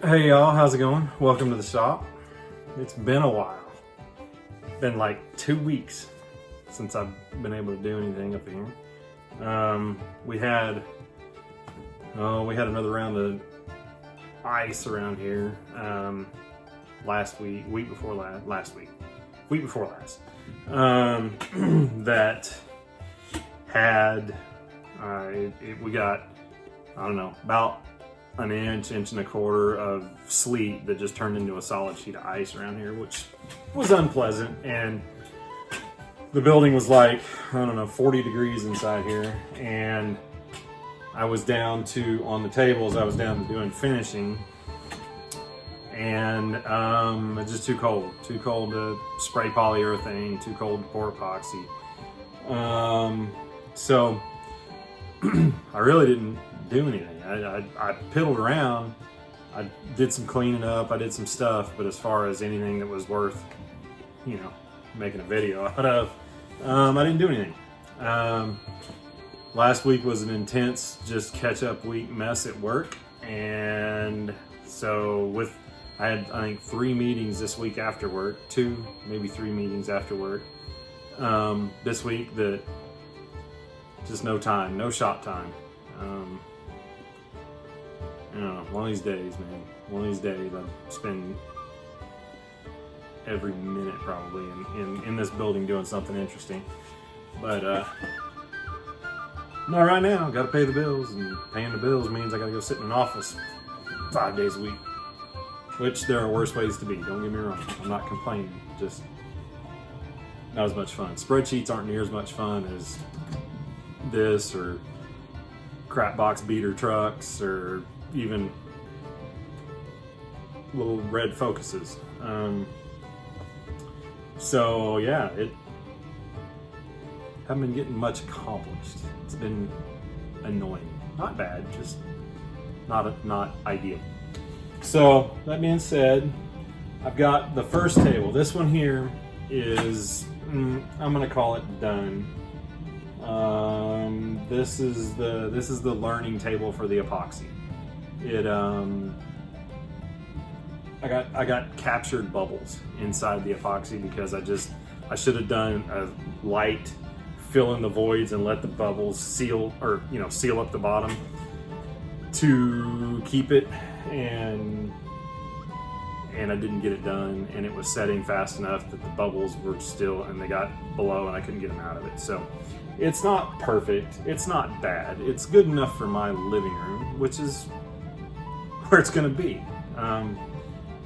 Hey y'all, how's it going? Welcome to the shop. It's been a while. Been like 2 weeks since I've been able to do anything up here. We had another round of ice around here last week, week before last. That had we got, I don't know, about an inch and a quarter of sleet that just turned into a solid sheet of ice around here, which was unpleasant. And the building was like, I don't know, 40 degrees inside here. And I was down to, on the tables, I was down to doing finishing. And it's just too cold to spray polyurethane, too cold to pour epoxy. So I really didn't do anything. I piddled around. I did some cleaning up. I did some stuff, but as far as anything that was worth, making a video out of, I didn't do anything. Last week was an intense, just catch-up week mess at work, and so I had, I think, 3 meetings this week after work, 2, maybe 3 meetings after work. This week that just no time, no shop time. I don't know, one of these days, man. One of these days I'll spend every minute probably in this building doing something interesting. But not right now. Gotta pay the bills, and paying the bills means I gotta go sit in an office 5 days a week. Which there are worse ways to be, don't get me wrong. I'm not complaining, just not as much fun. Spreadsheets aren't near as much fun as this, or crap box beater trucks, or even little red focuses. So yeah, haven't been getting much accomplished. It's been annoying. Not bad, just not ideal. So that being said, I've got the first table. This one here is, I'm gonna call it done. This is the learning table for the epoxy. I got captured bubbles inside the epoxy because I should have done a light fill in the voids and let the bubbles seal up the bottom to keep it, and I didn't get it done, and it was setting fast enough that the bubbles were still, and they got below and I couldn't get them out of it. So it's not perfect, it's not bad, it's good enough for my living room, which is where it's gonna be.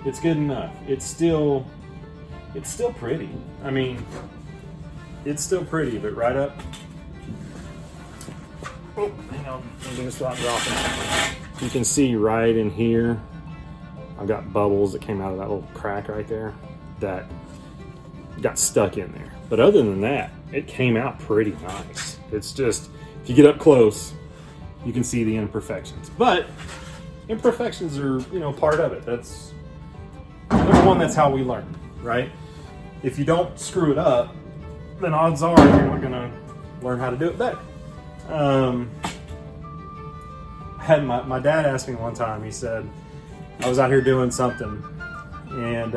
It's good enough. It's still pretty. I mean, it's still pretty, but right up. Oh, hang on, I'm gonna stop dropping. You can see right in here, I've got bubbles that came out of that little crack right there that got stuck in there. But other than that, it came out pretty nice. It's just, if you get up close, you can see the imperfections. But imperfections are, part of it. That's, number one, that's how we learn, right? If you don't screw it up, then odds are you're not gonna learn how to do it better. Had my dad asked me one time, he said, I was out here doing something, and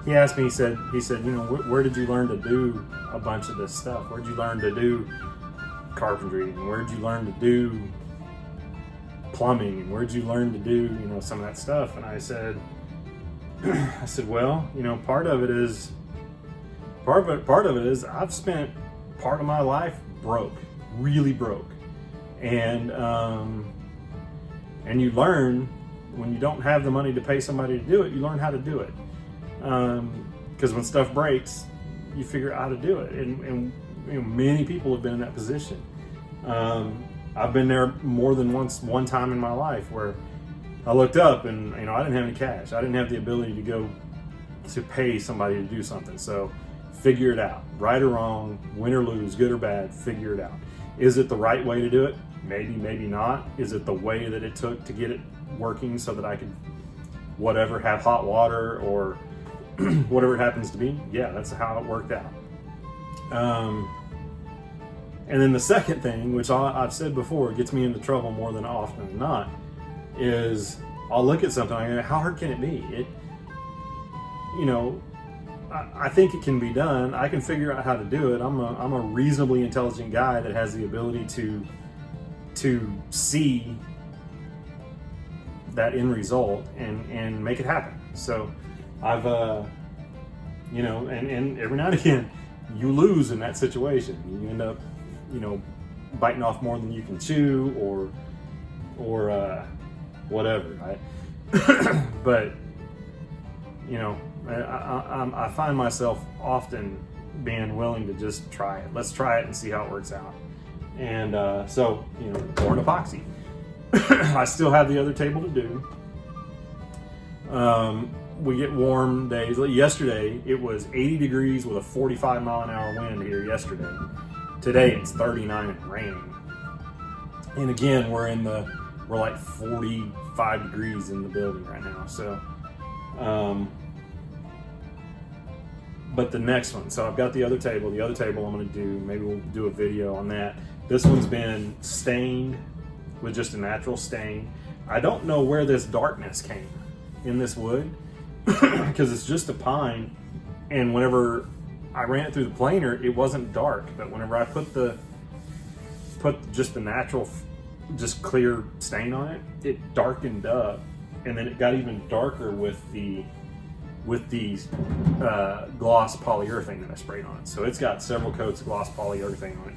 he asked me, he said, where did you learn to do a bunch of this stuff? Where'd you learn to do carpentry? And where'd you learn to do plumbing? And where'd you learn to do, some of that stuff? And I said, well, part of it is I've spent part of my life broke, really broke. And you learn, when you don't have the money to pay somebody to do it, you learn how to do it. Because when stuff breaks, you figure out how to do it. And many people have been in that position. I've been there more than one time in my life where I looked up and I didn't have any cash. I didn't have the ability to go to pay somebody to do something. So figure it out, right or wrong, win or lose, good or bad, figure it out. Is it the right way to do it? Maybe, maybe not. Is it the way that it took to get it working so that I could, have hot water or whatever it happens to be? Yeah, that's how it worked out. And then the second thing, which I've said before, gets me into trouble more than often than not, is I'll look at something, I go, how hard can it be? You know, I think it can be done. I can figure out how to do it. I'm a reasonably intelligent guy that has the ability to see that end result and make it happen. So I've you know, and every now and again you lose in that situation. You end up, you know, biting off more than you can chew, or whatever, right? But you know, I find myself often being willing to just try it. Let's try it and see how it works out. And so, you know, pouring epoxy. I still have the other table to do. We get warm days. Like yesterday, it was 80 degrees with a 45 mile an hour wind here yesterday. Today, it's 39 and raining. And again, we're like 45 degrees in the building right now. So, but the next one, so I've got the other table. The other table I'm going to do, maybe we'll do a video on that. This one's been stained with just a natural stain. I don't know where this darkness came in this wood, because it's just a pine, and whenever I ran it through the planer, it wasn't dark, but whenever I put just the natural, just clear stain on it, it darkened up, and then it got even darker with the gloss polyurethane that I sprayed on it. So it's got several coats of gloss polyurethane on it,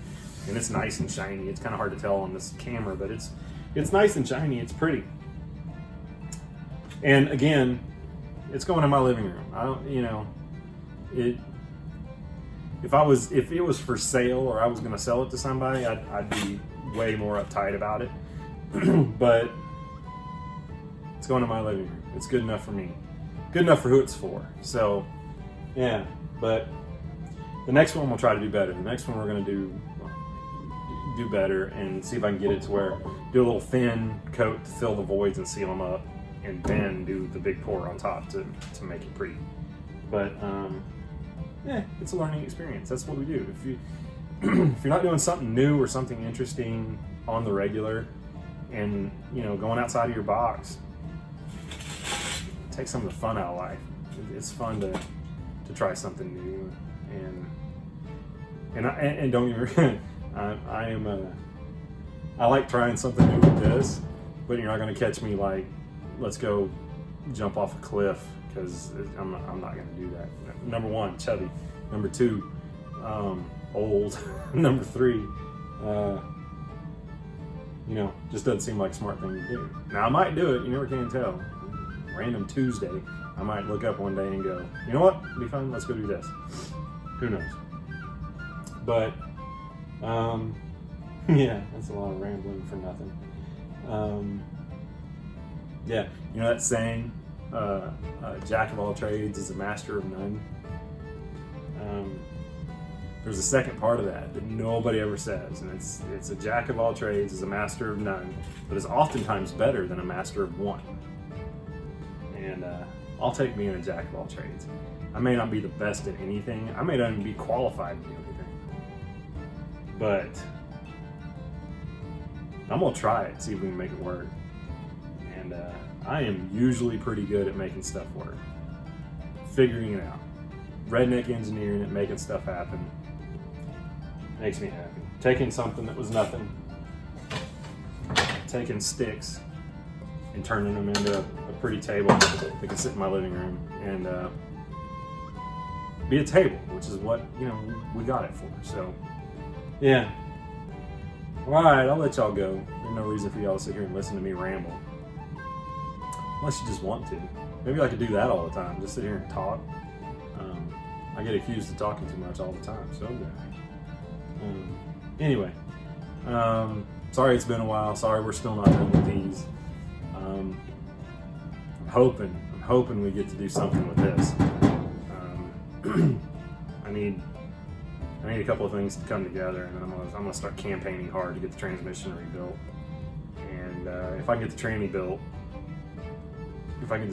and it's nice and shiny. It's kind of hard to tell on this camera, but it's nice and shiny. It's pretty. And again, it's going in my living room. I don't, you know, if it was for sale or I was going to sell it to somebody, I'd be way more uptight about it. But it's going in my living room. It's good enough for me. Good enough for who it's for. So, yeah. But the next one we'll try to do better. The next one we're going to do better and see if I can get it to where do a little thin coat to fill the voids and seal them up, and then do the big pour on top to make it pretty. But yeah, it's a learning experience. That's what we do. If you're not doing something new or something interesting on the regular, and you know, going outside of your box, take some of the fun out of life. It's fun to try something new, and don't get me wrong, I like trying something new with this, but you're not going to catch me like, let's go jump off a cliff, because I'm not going to do that. Number one, chubby. Number two, old. Number three, you know, just doesn't seem like a smart thing to do. Now I might do it. You never can tell. Random Tuesday, I might look up one day and go, you know what, it'd be fun. Let's go do this. Who knows? But yeah, that's a lot of rambling for nothing. Yeah, you know that saying, jack of all trades is a master of none? There's a second part of that nobody ever says, and it's a jack of all trades is a master of none, but is oftentimes better than a master of one. And I'll take being a jack of all trades. I may not be the best at anything. I may not even be qualified to do anything. But I'm gonna try it, see if we can make it work. And I am usually pretty good at making stuff work. Figuring it out. Redneck engineering it, making stuff happen. Makes me happy. Taking something that was nothing, taking sticks and turning them into a pretty table that can sit in my living room and be a table, which is what, you know, we got it for. So, yeah. All right, I'll let y'all go. There's no reason for y'all to sit here and listen to me ramble. Unless you just want to. Maybe I could do that all the time, just sit here and talk. I get accused of talking too much all the time, so anyway. Sorry it's been a while. Sorry we're still not done with these. I'm hoping we get to do something with this. I need a couple of things to come together, and then I'm gonna start campaigning hard to get the transmission rebuilt. And if I can get the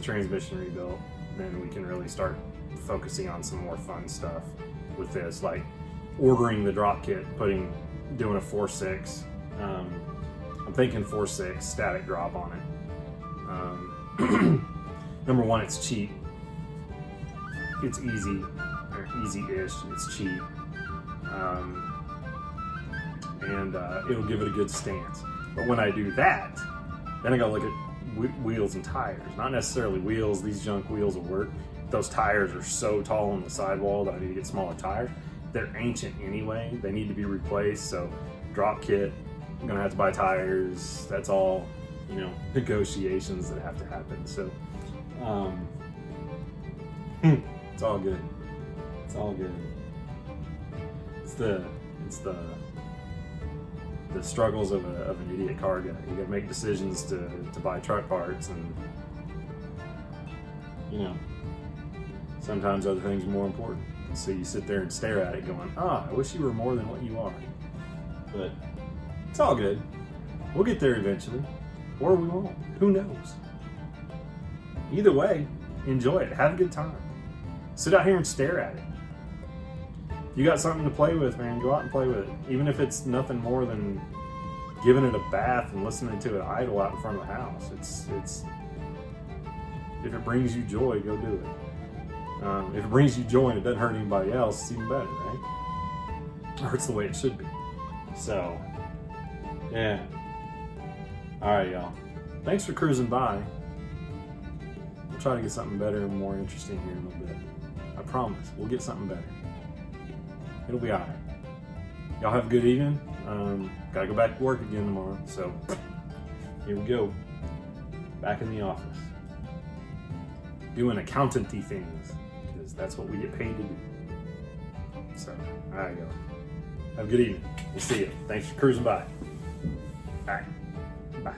transmission rebuilt, then we can really start focusing on some more fun stuff with this, like ordering the drop kit, doing a 4.6. I'm thinking 4.6 static drop on it. Number one, it's cheap. It's easy, or easy-ish. It's cheap, and it'll give it a good stance. But when I do that, then I gotta look at wheels and tires. Not necessarily wheels. These junk wheels will work. Those tires are so tall on the sidewall that I need to get smaller tires. They're ancient anyway. They need to be replaced. So drop kit. I'm gonna have to buy tires. That's all, negotiations that have to happen. So it's all good. It's all good. It's the struggles of an idiot car guy. You gotta make decisions to buy truck parts, and sometimes other things are more important. So you sit there and stare at it going, I wish you were more than what you are. But it's all good. We'll get there eventually. Or we won't. Who knows? Either way, enjoy it. Have a good time. Sit out here and stare at it. If you got something to play with, man, go out and play with it. Even if it's nothing more than giving it a bath and listening to it idle out in front of the house. It's if it brings you joy, go do it. If it brings you joy and it doesn't hurt anybody else, it's even better, right? Or it's the way it should be. So, yeah. All right, y'all. Thanks for cruising by. We'll try to get something better and more interesting here in a little bit. I promise. We'll get something better. It'll be all right. Y'all have a good evening. Gotta go back to work again tomorrow. So, here we go. Back in the office. Doing accountancy things. Because that's what we get paid to do. So, all right, y'all. Have a good evening. We'll see you. Thanks for cruising by. All right. Bye.